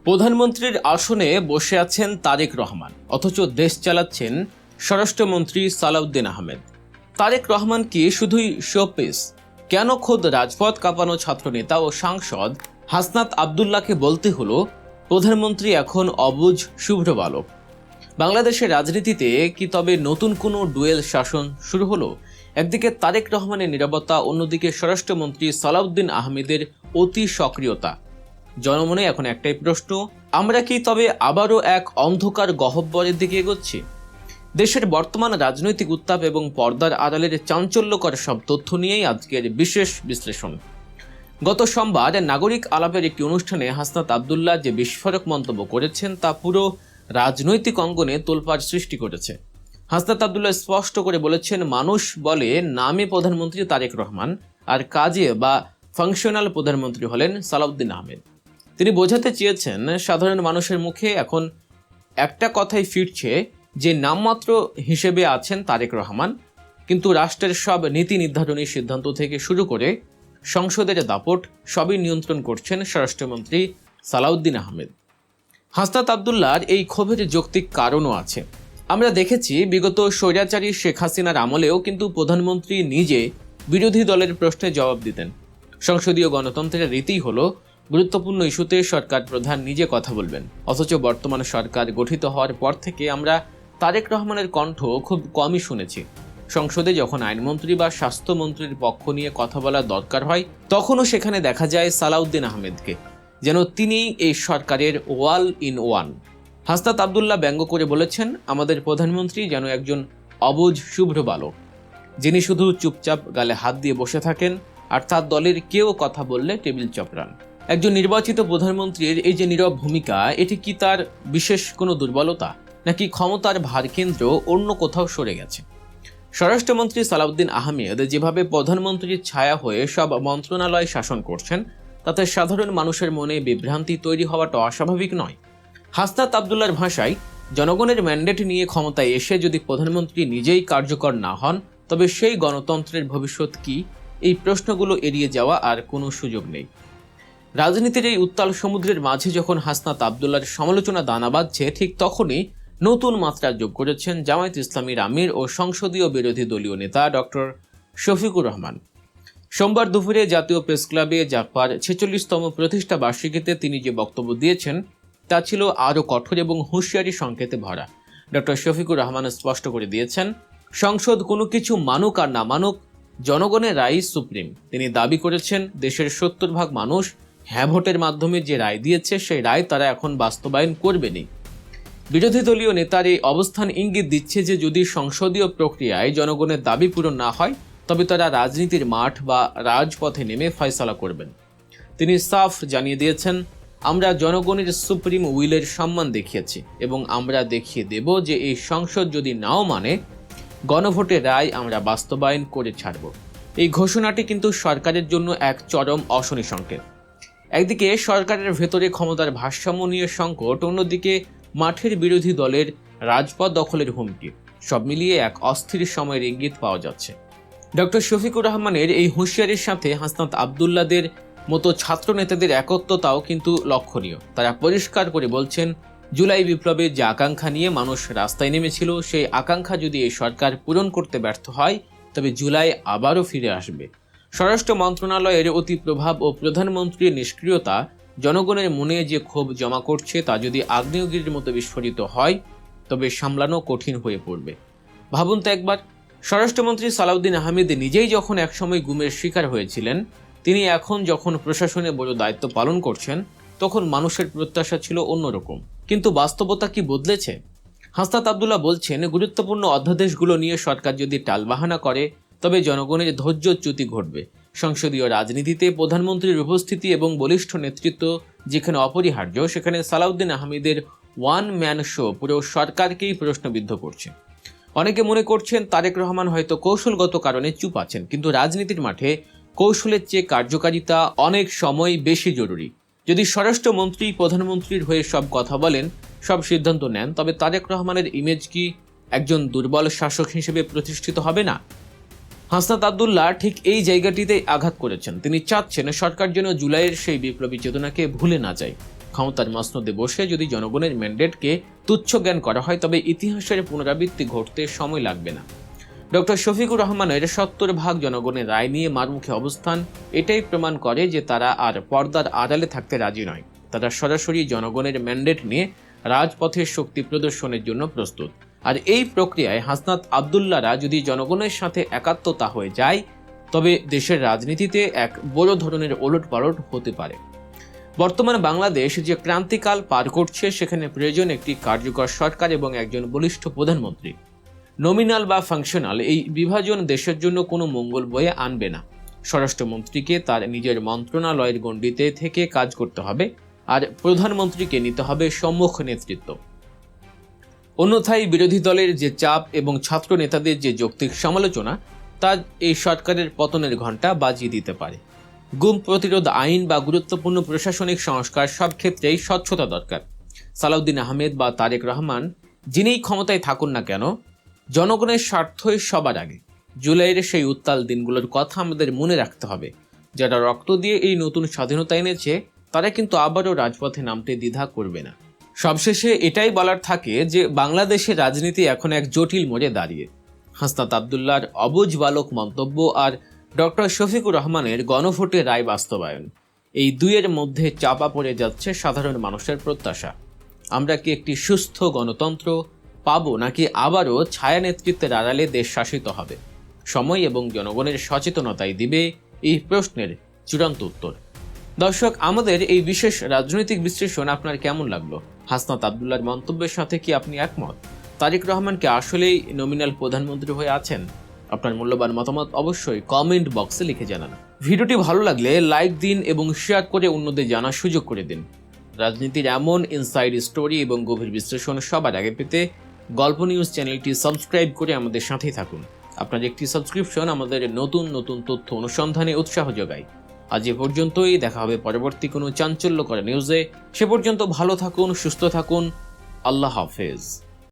প্রধানমন্ত্রীর আসনে বসে আছেন তারেক রহমান, অথচ দেশ চালাচ্ছেন স্বরাষ্ট্রমন্ত্রী সালাউদ্দিন আহমেদ। তারেক রহমান কি শুধুই শোপিস? কেন খোদ রাজপথ কাঁপানো ছাত্রনেতা ও সাংসদ হাসনাত আবদুল্লাহকে বলতে হলো প্রধানমন্ত্রী এখন অবুঝ শুভ্র বালক? বাংলাদেশের রাজনীতিতে কি তবে নতুন কোনো ডুয়েল শাসন শুরু হলো? একদিকে তারেক রহমানের নীরবতা, অন্যদিকে স্বরাষ্ট্রমন্ত্রী সালাউদ্দিন আহমেদের অতি সক্রিয়তা। জনমনে এখন একটাই প্রশ্ন, আমরা কি তবে আবারও এক অন্ধকার গহ্বরের দিকে এগোচ্ছি? দেশের বর্তমান রাজনৈতিক উত্তাপ এবং পর্দার আড়ালের চাঞ্চল্যকর সব তথ্য নিয়েই আজকের বিশেষ বিশ্লেষণ। গত সোমবার নাগরিক আলাপের একটি অনুষ্ঠানে হাসনাত আবদুল্লাহ যে বিস্ফোরক মন্তব্য করেছেন তা পুরো রাজনৈতিক অঙ্গনে তোলপাড় সৃষ্টি করেছে। হাসনাত আবদুল্লাহ স্পষ্ট করে বলেছেন, মানুষ বলে নামে প্রধানমন্ত্রী তারেক রহমান, আর কাজে বা ফাংশনাল প্রধানমন্ত্রী হলেন সালাউদ্দিন আহমেদ। তিনি বোঝাতে চেয়েছেন, সাধারণ মানুষের মুখে এখন একটা কথাই ফিরছে যে নামমাত্র হিসেবে আছেন তারেক রহমান, কিন্তু রাষ্ট্রের সব নীতি নির্ধারণী সিদ্ধান্ত থেকে শুরু করে সংসদের দাপট সবই নিয়ন্ত্রণ করছেন স্বরাষ্ট্রমন্ত্রী সালাউদ্দিন আহমেদ। হাসনাত আবদুল্লাহর এই ক্ষোভের যৌক্তিক কারণও আছে। আমরা দেখেছি বিগত স্বৈরাচারী শেখ হাসিনার আমলেও কিন্তু প্রধানমন্ত্রী নিজে বিরোধী দলের প্রশ্নে জবাব দিতেন। সংসদীয় গণতন্ত্রের রীতি হলো গুরুত্বপূর্ণ ইস্যুতে সরকার প্রধান নিজে কথা বলবেন। অথচ বর্তমান সরকার গঠিত হওয়ার পর থেকে আমরা তারেক রহমানের কণ্ঠ খুব কমই শুনেছি। সংসদে যখন আইনমন্ত্রী বা স্বাস্থ্যমন্ত্রীর পক্ষ নিয়ে কথা বলার দরকার হয়, তখনও সেখানে দেখা যায় সালাউদ্দিন আহমেদকে, যেন তিনিই এই সরকারের ওয়াল ইন ওয়ান। হাসনাত আবদুল্লাহ ব্যঙ্গ করে বলেছেন, আমাদের প্রধানমন্ত্রী যেন একজন অবুঝ শুভ্র বালক, যিনি শুধু চুপচাপ গালে হাত দিয়ে বসে থাকেন, আর তার দলের কেউ কথা বললে টেবিল চপড়ান। একজন নির্বাচিত প্রধানমন্ত্রীর এই যে নীরব ভূমিকা, এটি কি তার বিশেষ কোনো দুর্বলতা, নাকি ক্ষমতার ভারকেন্দ্র অন্য কোথাও সরে গেছে? স্বরাষ্ট্রমন্ত্রী সালাউদ্দিন আহমেদ যেভাবে প্রধানমন্ত্রীর ছায়া হয়ে সব মন্ত্রণালয় শাসন করছেন, তাতে সাধারণ মানুষের মনে বিভ্রান্তি তৈরি হওয়াটা অস্বাভাবিক নয়। হাসনাত আবদুল্লাহর ভাষায়, জনগণের ম্যান্ডেট নিয়ে ক্ষমতায় এসে যদি প্রধানমন্ত্রী নিজেই কার্যকর না হন, তবে সেই গণতন্ত্রের ভবিষ্যৎ কি? এই প্রশ্নগুলো এড়িয়ে যাওয়া আর কোনো সুযোগ নেই। রাজনীতির এই উত্তাল সমুদ্রের মাঝে যখন হাসনাত আবদুল্লাহর সমালোচনা দানা বাঁধছে, ঠিক তখনই নতুন মাত্রা যোগ করেছেন জামায়াত ইসলামীর আমির ও সংসদীয় বিরোধী দলীয় নেতা ডক্টর শফিকুর রহমান। সোমবার দুপুরে জাতীয় প্রেস ক্লাবে জাপার 46তম প্রতিষ্ঠা বার্ষিকীতে তিনি যে বক্তব্য দিয়েছেন তা ছিল আরও কঠোর এবং হুঁশিয়ারি সংকেতে ভরা। ডক্টর শফিকুর রহমান স্পষ্ট করে দিয়েছেন, সংসদ কোনো কিছু মানুক আর না মানুক, জনগণের রায় সুপ্রিম। তিনি দাবি করেছেন, দেশের 70% মানুষ হ্যাঁ ভোটের মাধ্যমে যে রায় দিয়েছে, সেই রায় তারা এখন বাস্তবায়ন করবেনই। বিরোধী দলীয় নেতার এই অবস্থান ইঙ্গিত দিচ্ছে যে যদি সংসদীয় প্রক্রিয়ায় জনগণের দাবি পূরণ না হয়, তবে তারা রাজনীতির মাঠ বা রাজপথে নেমে ফয়সালা করবেন। তিনি সাফ জানিয়ে দিয়েছেন, আমরা জনগণের সুপ্রিম উইলের সম্মান দেখিয়েছি এবং আমরা দেখিয়ে দেব যে এই সংসদ যদি নাও মানে, গণভোটের রায় আমরা বাস্তবায়ন করে ছাড়ব। এই ঘোষণাটি কিন্তু সরকারের জন্য এক চরম অশনি সংকেত। একদিকে সরকারের ভেতরে ক্ষমতার ভারসাম্য নিয়ে সংকট, অন্যদিকে মাঠের বিরোধী দলের রাজপথ দখলের হুমকি। সব মিলিয়ে এক অস্থির সময়ের ইঙ্গিত পাওয়া যাচ্ছে। ডক্টর শফিকুর রহমানের এই হুঁশিয়ারির সাথে হাসনাত আবদুল্লাদের মতো ছাত্র নেতাদের একত্বতাও কিন্তু লক্ষণীয়। তারা পরিষ্কার করে বলছেন, জুলাই বিপ্লবের যে আকাঙ্ক্ষা নিয়ে মানুষ রাস্তায় নেমেছিল, সেই আকাঙ্ক্ষা যদি এই সরকার পূরণ করতে ব্যর্থ হয়, তবে জুলাই আবারও ফিরে আসবে। স্বরাষ্ট্র মন্ত্রণালয়ের অতি প্রভাব ও প্রধানমন্ত্রীর নিষ্ক্রিয়তা জনগণের মনে যে ক্ষোভ জমা করছে, তা যদি আগ্নেয়গিরির মতো বিস্ফোরিত হয়, তবে সামলানো কঠিন হয়ে পড়বে। ভাবুন তো একবার, স্বরাষ্ট্রমন্ত্রী সালাউদ্দিন আহমেদ নিজেই যখন একসময় গুমের শিকার হয়েছিলেন, তিনি এখন যখন প্রশাসনে বড় দায়িত্ব পালন করছেন, তখন মানুষের প্রত্যাশা ছিল অন্যরকম। কিন্তু বাস্তবতা কি বদলেছে? হাসনাত আবদুল্লাহ বলছেন, গুরুত্বপূর্ণ অধ্যাদেশগুলো নিয়ে সরকার যদি টালবাহানা করে, তবে জনগণের ধৈর্যচ্যুতি ঘটবে। সংসদীয় রাজনীতিতে প্রধানমন্ত্রীর উপস্থিতি এবং বলিষ্ঠ নেতৃত্ব যেখানে অপরিহার্য, সেখানে সালাউদ্দিন আহমেদের ওয়ান ম্যান শো পুরো সরকারকেই প্রশ্নবিদ্ধ করছে। অনেকে মনে করছেন তারেক রহমান হয়তো কৌশলগত কারণে চুপ আছেন, কিন্তু রাজনীতির মাঠে কৌশলের চেয়ে কার্যকারিতা অনেক সময় বেশি জরুরি। যদি স্বরাষ্ট্রমন্ত্রী প্রধানমন্ত্রীর হয়ে সব কথা বলেন, সব সিদ্ধান্ত নেন, তবে তারেক রহমানের ইমেজ কি একজন দুর্বল শাসক হিসেবে প্রতিষ্ঠিত হবে না? হাসনাত আবদুল্লাহ ঠিক এই জায়গাটিতেই আঘাত করেছেন। তিনি চাচ্ছেন সরকার যেন জুলাইয়ের সেই বিপ্লবী চেতনাকে ভুলে না যায়। ক্ষমতার মসনদে বসে যদি জনগণের ম্যান্ডেটকে তুচ্ছ জ্ঞান করা হয় তবে ইতিহাসের পুনরাবৃত্তি ঘটতে সময় লাগবে না। ডক্টর শফিকুর রহমানের 70% জনগণের রায় নিয়ে মারমুখী অবস্থান এটাই প্রমাণ করে যে তারা আর পর্দার আড়ালে থাকতে রাজি নয়। তারা সরাসরি জনগণের ম্যান্ডেট নিয়ে রাজপথের শক্তি প্রদর্শনের জন্য প্রস্তুত। আর এই প্রক্রিয়ায় হাসনাত আবদুল্লাহরা যদি জনগণের সাথে একাত্মতা হয়ে যায় তবে দেশের রাজনীতিতে এক বড় ধরনের ওলটপালট হতে পারে। বর্তমান বাংলাদেশ যে ক্রান্তিকাল পার করছে সেখানে প্রয়োজন একটি কার্যকর সরকার এবং একজন বলিষ্ঠ প্রধানমন্ত্রী। নমিনাল বা ফাংশনাল এই বিভাজন দেশের জন্য কোনো মঙ্গল বয়ে আনবে না। স্বরাষ্ট্রমন্ত্রীকে তার নিজের মন্ত্রণালয়ের গণ্ডিতে থেকে কাজ করতে হবে আর প্রধানমন্ত্রীকে নিতে হবে সম্মুখ নেতৃত্ব। অন্যথায় বিরোধী দলের যে চাপ এবং ছাত্র নেতাদের যে যৌক্তিক সমালোচনা তা এই সরকারের পতনের ঘণ্টা বাজিয়ে দিতে পারে। গুম প্রতিরোধ আইন বা গুরুত্বপূর্ণ প্রশাসনিক সংস্কার সব ক্ষেত্রেই স্বচ্ছতা দরকার। সালাউদ্দিন আহমেদ বা তারেক রহমান যিনিই ক্ষমতায় থাকুন না কেন, জনগণের স্বার্থই সবার আগে। জুলাইয়ের সেই উত্তাল দিনগুলোর কথা আমাদের মনে রাখতে হবে। যারা রক্ত দিয়ে এই নতুন স্বাধীনতা এনেছে তারা কিন্তু আবারও রাজপথে নামতে দ্বিধা করবে না। সবশেষে এটাই বলার থাকে যে বাংলাদেশের রাজনীতি এখন এক জটিল মোড়ে দাঁড়িয়ে। হাসনাত আবদুল্লাহর অবুঝ বালক মন্তব্য আর ডক্টর শফিকুর রহমানের গণভোটে রায় বাস্তবায়ন, এই দুইয়ের মধ্যে চাপা পড়ে যাচ্ছে সাধারণ মানুষের প্রত্যাশা। আমরা কি একটি সুস্থ গণতন্ত্র পাবো নাকি আবারও ছায়া নেতৃত্বের আড়ালে দেশ শাসিত হবে? সময় এবং জনগণের সচেতনতাই দিবে এই প্রশ্নের চূড়ান্ত উত্তর। দর্শক, আমাদের এই বিশেষ রাজনৈতিক বিশ্লেষণ আপনার কেমন লাগলো? হাসনাত আবদুল্লাহর মন্তব্যের সাথে কি আপনি একমত? তারেক রহমানকে আসলেই নমিনাল প্রধানমন্ত্রী হয়ে আছেন? আপনার মূল্যবান মতামত অবশ্যই কমেন্ট বক্সে লিখে জানান। ভিডিওটি ভালো লাগলে লাইক দিন এবং শেয়ার করে অন্যদের জানার সুযোগ করে দিন। রাজনীতির এমন ইনসাইড স্টোরি এবং গভীর বিশ্লেষণ সবার আগে পেতে গল্প নিউজ চ্যানেলটি সাবস্ক্রাইব করে আমাদের সাথেই থাকুন। আপনার একটি সাবস্ক্রিপশন আমাদের নতুন নতুন তথ্য অনুসন্ধানে উৎসাহ যোগায়। আজ এ পর্যন্তই, দেখা হবে পরবর্তী কোনো চাঞ্চল্যকর নিউজে। সে পর্যন্ত ভালো থাকুন, সুস্থ থাকুন। আল্লাহ হাফেজ।